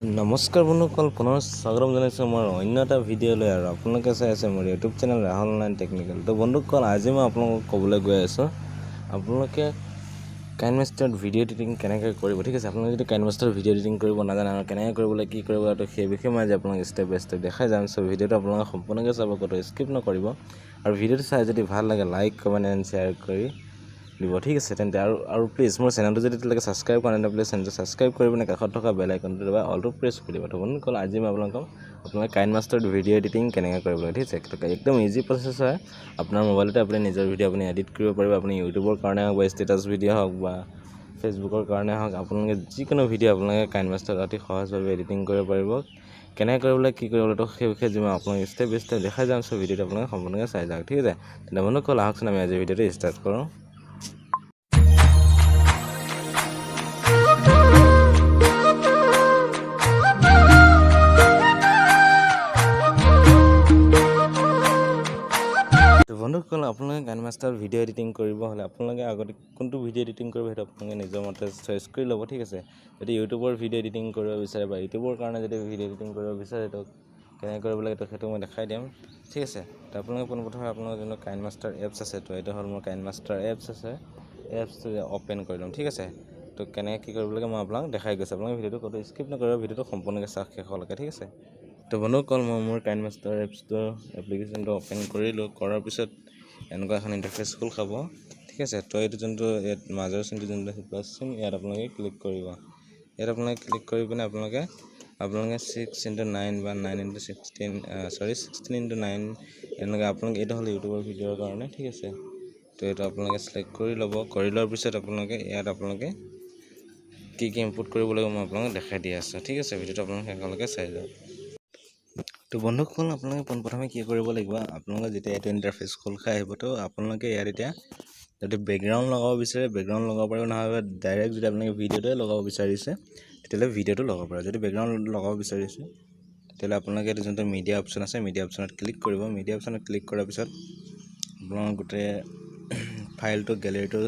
নমস্কাৰ বন্ধুসকল, পুনৰ স্বাগতম জনাইছোঁ মোৰ অন্য এটা ভিডিঅ'লৈ। আৰু আপোনালোকে চাই আছে মোৰ YouTube channel Rahul online technical. তো বন্ধুসকল, আজি মই আপোনালোকক ক'বলৈ গৈ আছোঁ আপোনালোকে কাইনমাষ্টাৰত ভিডিঅ' এডিটিং কেনেকৈ কৰিব। ঠিক আছে, আপোনালোকে যদি কাইনমাষ্টাৰত ভিডিঅ' এডিটিং কৰিব নাজানে আৰু কেনেকৈ কৰিবলৈ কি কৰিব, তো সেই বিষয়ে মই আজি আপোনালোক ষ্টেপ বাই ষ্টেপ দেখাই যাম। চ' ভিডিঅ'টো আপোনালোকে সম্পূৰ্ণকৈ চাব, ক'তো স্কিপ নকৰিব। আৰু ভিডিঅ'টো চাই যদি ভাল লাগে লাইক কমেণ্ট এণ্ড শ্বেয়াৰ কৰি দিব। ঠিক আছে, তেন্তে আৰু প্লিজ মোৰ চেনেলটো যদি এতিয়ালৈকে ছাবস্ক্ৰাইব কৰা নাই, প্লিজ চেনেলটো ছাবস্ক্ৰাইব কৰি পিনে কাষত থকা বেল আইকনটো দবাই অলটো প্ৰেছ কৰি দিব। তো বন্ধুসকল, আজি মই আপোনালোকে কাইনমাষ্টাৰত ভিডিঅ' এডিটিং কেনেকৈ কৰিব লাগে। ঠিক আছে, একদম ইজি প্ৰচেছ হয়। আপোনাৰ মোবাইলতে আপুনি নিজৰ ভিডিঅ' আপুনি এডিট কৰিব পাৰিব। আপুনি ইউটিউবৰ কাৰণে হওক বা ষ্টেটাছ ভিডিঅ' হওক বা ফেচবুকৰ কাৰণে হওক, আপোনালোকে যিকোনো ভিডিঅ' আপোনালোকে কাইনমাষ্টাৰত অতি সহজভাৱে এডিটিং কৰিব পাৰিব। কেনেকৈ কৰিবলৈ কি কৰিবলৈ, তো সেই বিষয়ে মই আপোনালোক ষ্টেপ বাই ষ্টেপ দেখাই যাম। চ' ভিডিঅ'টো আপোনালোকে সম্পূৰ্ণকৈ চাই যাওক। ঠিক আছে, তেন্তে বন্ধুসকল আহকচোন আমি আজি ভিডিঅ'টো ষ্টাৰ্ট কৰোঁ। বন্ধুসকল, আপোনালোকে কাইনমাষ্টাৰত ভিডিঅ' এডিটিং কৰিব হ'লে আপোনালোকে আগতে কোনটো ভিডিঅ' এডিটিং কৰিব সেইটো আপোনালোকে নিজৰ মতে চইচ কৰি ল'ব। ঠিক আছে, যদি ইউটিউবৰ ভিডিঅ' এডিটিং কৰিব বিচাৰে বা ইউটিউবৰ কাৰণে যদি ভিডিঅ' এডিটিং কৰিব বিচাৰে, তো কেনেকৈ কৰিব লাগে তো সেইটো মই দেখাই দিম। ঠিক আছে, তো আপোনালোকে পোনপ্ৰথমে আপোনালোকৰ যোনটো কাইনমাষ্টাৰ এপছ আছে, তো এইটো হ'ল মোৰ কাইনমাষ্টাৰ এপছ আছে। এপছটো অ'পেন কৰি ল'ম। ঠিক আছে, তো কেনেকৈ কি কৰিব লাগে মই আপোনালোক দেখাই গৈছোঁ। আপোনালোকে ভিডিঅ'টো ক'তো স্কিপ নকৰিব, ভিডিঅ'টো সম্পূৰ্ণকৈ চাওক শেষলৈকে। ঠিক আছে, তো বন্ধুসকল, মই মোৰ কাইনমাষ্টাৰ এপছটো এপ্লিকেশ্যনটো অ'পেন কৰিলোঁ। কৰাৰ পিছত এনেকুৱা এখন ইণ্টাৰফেচ খোল খাব। ঠিক আছে, তো এইটো যোনটো ইয়াত মাজৰ চিনটো যোনটো প্লাছ চিন, ইয়াত আপোনালোকে ক্লিক কৰিব। ইয়াত আপোনালোকে ক্লিক কৰি পিনে আপোনালোকে 6x9 বা 16x9 এনেকৈ আপোনালোকে এইটো হ'ল ইউটিউবৰ ভিডিঅ'ৰ কাৰণে। ঠিক আছে, তো এইটো আপোনালোকে চিলেক্ট কৰি ল'ব। কৰি লোৱাৰ পিছত আপোনালোকে ইয়াত কি ইনপুট কৰিব লাগিব মই আপোনালোকক দেখাই দি আছোঁ। ঠিক আছে, ভিডিঅ'টো আপোনালোকে শেষলৈকে চাই যাওক। তো বন্ধুসকল, আপোনালোকে পোনপ্ৰথমে কি কৰিব লাগিব, আপোনালোকে যেতিয়া এইটো ইণ্টাৰফেচ খোল খাই আহিব, তো আপোনালোকে ইয়াত এতিয়া যদি বেকগ্ৰাউণ্ড লগাব বিচাৰে বেকগ্ৰাউণ্ড লগাব পাৰিব, নহ'লে ডাইৰেক্ট যদি আপোনালোকে ভিডিঅ'টোৱে লগাব বিচাৰিছে তেতিয়াহ'লে ভিডিঅ'টো লগাব পাৰে। যদি বেকগ্ৰাউণ্ড লগাব বিচাৰিছে তেতিয়াহ'লে আপোনালোকে এইটো যোনটো মিডিয়া অপশ্যন আছে, মিডিয়া অপশ্যনত ক্লিক কৰিব। মিডিয়া অপশ্যনত ক্লিক কৰাৰ পিছত আপোনালোকৰ গোটেই ফাইলটো গেলেৰীটো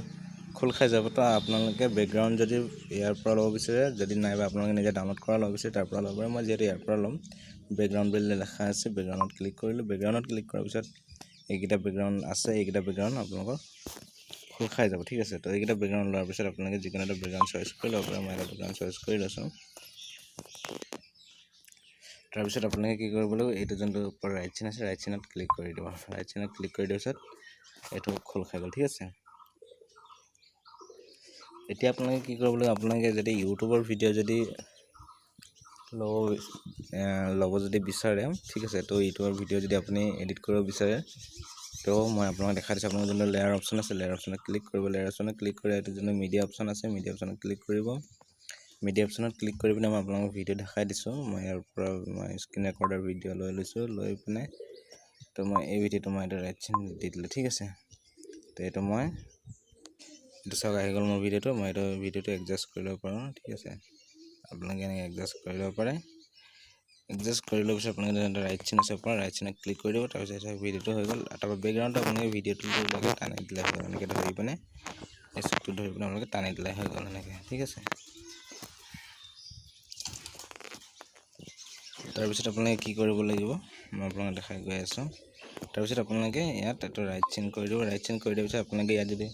খোল খাই যাব। তো আপোনালোকে বেকগ্ৰাউণ্ড যদি ইয়াৰ পৰা ল'ব বিচাৰে, যদি নাইবা আপোনালোকে নিজে ডাউনলোড কৰা ল'ব বিচাৰে তাৰ পৰা ল'ব পাৰে। মই যিহেতু ইয়াৰ পৰা ল'ম, বেকগ্ৰাউণ্ড বুলি লেখা আছে, বেকগ্ৰাউণ্ডত ক্লিক কৰিলোঁ। বেকগ্ৰাউণ্ডত ক্লিক কৰাৰ পিছত এইকেইটা বেকগ্ৰাউণ্ড আছে, এইকেইটা বেকগ্ৰাউণ্ড আপোনালোকৰ খোল খাই যাব। ঠিক আছে, তো এইকেইটা বেকগ্ৰাউণ্ড লোৱাৰ পিছত আপোনালোকে যিকোনো এটা বেকগ্ৰাউণ্ড চইচ কৰি ল'ব পাৰে। মই এটা বেকগ্ৰাউণ্ড চইচ কৰি লৈছোঁ। তাৰপিছত আপোনালোকে কি কৰিব লাগিব, এইটো যোনটো ওপৰত ৰাইট চিন আছে, ৰাইট চিনত ক্লিক কৰি দিব। ৰাইট চিনত ক্লিক কৰি দিয়াৰ পিছত এইটো খোল খাই গ'ল। ঠিক আছে, এতিয়া আপোনালোকে কি কৰিব লাগিব, আপোনালোকে যদি ইউটিউবৰ ভিডিঅ' যদি ল'ব যদি বিচাৰে, ঠিক আছে, তো ইউটিউবৰ ভিডিঅ' যদি আপুনি এডিট কৰিব বিচাৰে, তো মই আপোনালোকক দেখাই দিছোঁ। আপোনালোকৰ যোনটো লেয়াৰ অপশ্যন আছে, লেয়াৰ অপশ্যনত ক্লিক কৰিব। লেয়াৰ অপশ্যনত ক্লিক কৰি এইটো যোনটো মিডিয়া অপশ্যন আছে, মিডিয়া অপশ্যনত ক্লিক কৰিব। মিডিয়া অপশ্যনত ক্লিক কৰি পিনে মই আপোনালোকক ভিডিঅ' দেখাই দিছোঁ। মই ইয়াৰ পৰা মই স্ক্ৰীন ৰেকৰ্ডাৰ ভিডিঅ' লৈ লৈছোঁ। লৈ পিনে তো মই এই ভিডিঅ'টো মই এটা ৰাইট চিন দি দিলোঁ। ঠিক আছে, তো এইটো চাওক আহি গ'ল মোৰ ভিডিঅ'টো। মই এইটো ভিডিঅ'টো এডজাষ্ট কৰি ল'ব পাৰোঁ। ঠিক আছে, আপোনালোকে এনেকৈ এডজাষ্ট কৰি ল'ব পাৰে। এডজাষ্ট কৰি লোৱাৰ পিছত আপোনালোকে ৰাইট চিন আছে, ওপৰত ৰাইট চিনত ক্লিক কৰি দিব। তাৰপিছত ভিডিঅ'টো হৈ গ'ল। তাৰপৰা বেকগ্ৰাউণ্ডটো আপোনালোকে ভিডিঅ'টো টানি দিলে হৈ গ'ল। এনেকৈ ধৰি পিনে এই চুকটো ধৰি পিনে আপোনালোকে টানি দিলে হৈ গ'ল এনেকৈ। ঠিক আছে, তাৰপিছত আপোনালোকে কি কৰিব লাগিব মই আপোনালোকক দেখাই গৈ আছোঁ। তাৰপিছত আপোনালোকে ইয়াত এইটো ৰাইট চিন কৰি দিব। ৰাইট চিন কৰি দিয়াৰ পিছত আপোনালোকে ইয়াত যদি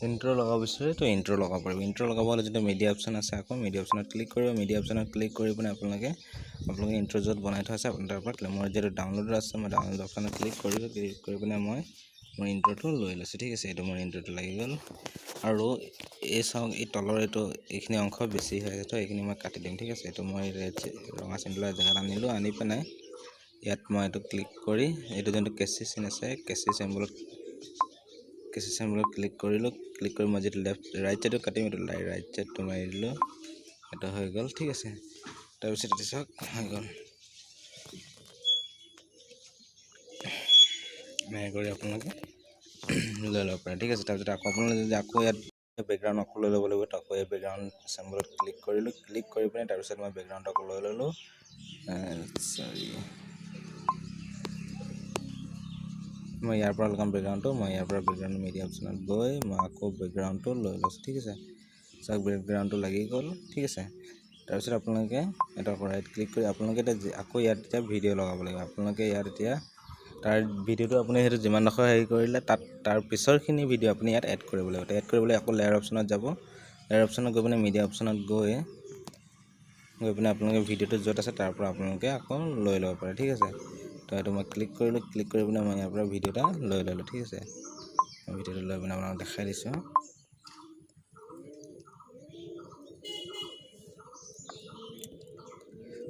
ইণ্ট্ৰ' লগাব বিচাৰে তো ইণ্ট্ৰ' লগাব পাৰিব। ইণ্ট্ৰ' লগাব হ'লে যিটো মিডিয়া অপশ্যন আছে, আকৌ মিডিয়া অপশ্যনত ক্লিক কৰিব। মিডিয়া অপশ্যনত ক্লিক কৰি পিনে আপোনালোকে ইণ্ট্ৰ' য'ত বনাই থোৱা আছে আপোনাৰ তাৰ পৰা মোৰ যিহেতু ডাউনলোড আছে, মই ডাউনলোড অপশ্যনত ক্লিক কৰিলোঁ। ক্লিক কৰি পিনে মই মোৰ ইণ্ট্ৰ'টো লৈ লৈছোঁ। ঠিক আছে, এইটো মোৰ ইণ্ট্ৰ'টো লাগি গ'ল। আৰু এই চাওক, এই তলৰ এইখিনি অংশ বেছি হৈ আছে, তো এইখিনি মই কাটি দিম। ঠিক আছে, এইটো মই ৰঙা চিনডালৰ জেগাত আনিলোঁ। আনি পিনে ইয়াত মই এইটো ক্লিক কৰি এইটো যোনটো কেঁচি চিন আছে, কেঁচি চিম্বলত ক্লিক কৰিলোঁ। ক্লিক কৰি মই যিটো ৰাইট ছাইডটো কাটিম, এইটো ৰাইট ছাইডটো মাৰি দিলোঁ। এইটো হৈ গ'ল। ঠিক আছে, তাৰপিছত এইটো চাওক হৈ গ'ল। এনেকৈ কৰি আপোনালোকে লৈ ল'ব পাৰে। ঠিক আছে, তাৰপিছত আপোনালোকে যদি ইয়াত বেকগ্ৰাউণ্ড আকৌ লৈ ল'ব লাগিব, তো আকৌ এই বেকগ্ৰাউণ্ড চিম্বলত ক্লিক কৰিলোঁ। ক্লিক কৰি পিনে তাৰপিছত মই বেকগ্ৰাউণ্ড আকৌ লৈ ল'লোঁ। মই ইয়াৰ পৰা লগাম বেকগ্ৰাউণ্ডটো। মই ইয়াৰ পৰা বেকগ্ৰাউণ্ড মিডিয়া অপশ্যনত গৈ মই আকৌ বেকগ্ৰাউণ্ডটো লৈ লৈছোঁ। ঠিক আছে, চাওক বেকগ্ৰাউণ্ডটো লাগি গ'ল। ঠিক আছে, তাৰপিছত আপোনালোকে এটা ৰাইট ক্লিক কৰি আপোনালোকে এতিয়া আকৌ ইয়াত এতিয়া ভিডিঅ' লগাব লাগিব আপোনালোকে ইয়াত এতিয়া তাৰ ভিডিঅ'টো আপুনি সেইটো যিমানডোখৰ হেৰি কৰিলে তাত তাৰ পিছৰখিনি ভিডিঅ' আপুনি ইয়াত এড কৰিব লাগিব এড কৰিবলৈ আকৌ লেয়াৰ অপশ্যনত যাব লেয়াৰ অপশ্যনত গৈ পিনে মিডিয়া অপশ্যনত গৈ পিনে আপোনালোকে ভিডিঅ'টো য'ত আছে তাৰ পৰা আপোনালোকে আকৌ লৈ ল'ব পাৰে ঠিক আছে তো এইটো মই ক্লিক কৰিলোঁ ক্লিক কৰি পিনে মই ইয়াৰ পৰা ভিডিঅ' এটা লৈ ল'লোঁ ঠিক আছে ভিডিঅ'টো লৈ পিনে আপোনালোকক দেখাই দিছোঁ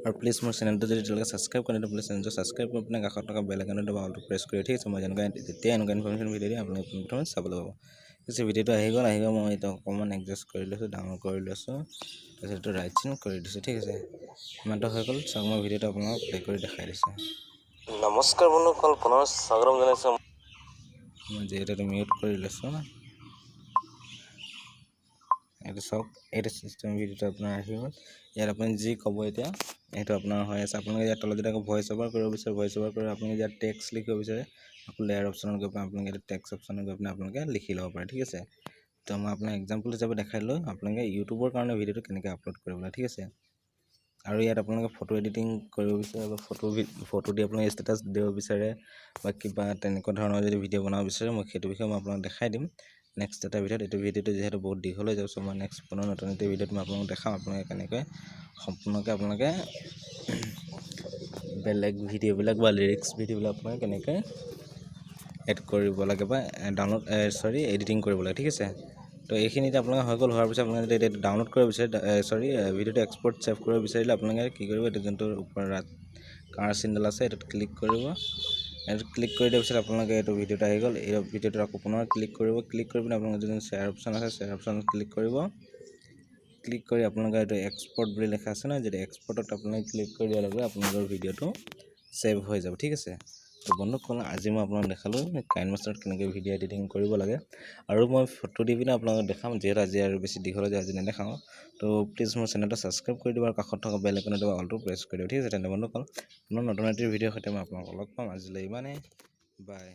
और प्लीज मोर चैनल तो जो सब्सक्राइब करने प्लीज चैनल सब्सक्राइब कर अपने काखत टका बेल आइकन दबा ऑल प्रेस कर ठीक है मैं जेनेका তেতিয়া এনেকুৱা ইনফৰমেশ্যন ভিডিঅ' দিম আপুনি প্ৰথমে চাবলৈ পাব পিছে ভিডিঅ'টো আহি গ'ল মই এটা অকণমান এডজাষ্ট কৰি লৈছোঁ ডাঙৰ কৰি লৈছোঁ তাৰপিছত এইটো ৰাইট চিন কৰি দিছোঁ ঠিক আছে ইমানটো হৈ গ'ল চাওক মই ভিডিঅ'টো আপোনাক প্লে কৰি দেখাই দিছোঁ নমস্কাৰ বন্ধুসকল পুনৰ স্বাগতম জনাইছোঁ মই যিহেতু মিউট কৰি লৈছোঁ এইটো চাওক এইটো চিষ্টেম ভিডিঅ'টো আপোনাৰ আহি গ'ল ইয়াত আপুনি যি ক'ব এতিয়া এইটো আপোনাৰ হৈ আছে আপোনালোকে ইয়াত তলত যদি আকৌ ভইচ অভাৰ কৰিব বিচাৰে ভইচ অভাৰ কৰি আপুনি ইয়াত টেক্সট লিখিব বিচাৰে আকৌ লেয়াৰ অপশ্যনত গৈ পিনে আপোনালোকে এইটো টেক্সট অপশ্যনত গৈ পিনে আপোনালোকে লিখি ল'ব পাৰে ঠিক আছে তো মই আপোনাক এক্সাম্পল হিচাপে দেখাই দিলোঁ আপোনালোকে ইউটিউবৰ কাৰণে ভিডিঅ'টো কেনেকৈ আপলোড কৰিবলৈ ঠিক আছে আৰু ইয়াত আপোনালোকে ফটো এডিটিং কৰিব বিচাৰে বা ফটো দি আপোনালোকে ষ্টেটাছ দিব বিচাৰে বা কিবা তেনেকুৱা ধৰণৰ যদি ভিডিঅ' বনাব বিচাৰে মই সেইটো বিষয়ে মই আপোনাক দেখাই দিম নেক্সট এটা ভিডিঅ'ত এইটো ভিডিঅ'টো যিহেতু বহুত দীঘল হৈ যাব চ' মই নেক্সট পুনৰ নতুন এটা ভিডিঅ'ত মই আপোনালোকক দেখাম আপোনালোকে কেনেকৈ সম্পূৰ্ণকৈ আপোনালোকে বেলেগ ভিডিঅ'বিলাক বা লিৰিক্স ভিডিঅ'বিলাক আপোনালোকে কেনেকৈ এড কৰিব লাগে বা ডাউনলোড এডিটিং কৰিব লাগে ঠিক আছে তো এইখিনিতে আপোনালোকে হৈ গ'ল হোৱাৰ পিছত আপোনালোকে যদি এইটো ডাউনলোড কৰিব বিচাৰে ভিডিঅ'টো এক্সপৰ্ট ছেভ কৰিব বিচাৰিলে আপোনালোকে কি কৰিব এইটো যোনটো ওপৰত কাৰ চিনডাল আছে এইটোত ক্লিক কৰিব এইটো ক্লিক কৰি দিয়াৰ পিছত আপোনালোকে এইটো ভিডিঅ'টো আহি গ'ল এই ভিডিঅ'টো আকৌ পুনৰ ক্লিক কৰিব ক্লিক কৰি পিনে আপোনালোকে যোনটো শ্বেয়াৰ অপশ্যন আছে শ্বেয়াৰ অপশ্যনত ক্লিক কৰিব ক্লিক কৰি আপোনালোকে এইটো এক্সপৰ্ট বুলি লেখা আছে নহয় যদি এক্সপৰ্টত আপোনালোকে ক্লিক কৰি দিয়াৰ লগে আপোনালোকৰ ভিডিঅ'টো ছেভ হৈ যাব ঠিক আছে তো বন্ধুসকল আজি মই আপোনাক দেখালোঁ কাইনমাষ্টাৰত কেনেকৈ ভিডিঅ' এডিটিং কৰিব লাগে আৰু মই ফটো দি পিনে আপোনালোকক দেখাম যিহেতু আজি আৰু বেছি দীঘল হৈ যায় আজি নেদেখাওঁ তো প্লিজ মোৰ চেনেলটো ছাবস্ক্ৰাইব কৰি দিব আৰু কাষত থকা বেল আইকনত দবা অলটো প্ৰেছ কৰি দিব ঠিক আছে তেন্তে বন্ধুসকল পুনৰ নতুন এটি ভিডিঅ'ৰ সৈতে মই আপোনালোকক লগ পাম আজিলৈ ইমানেই বাই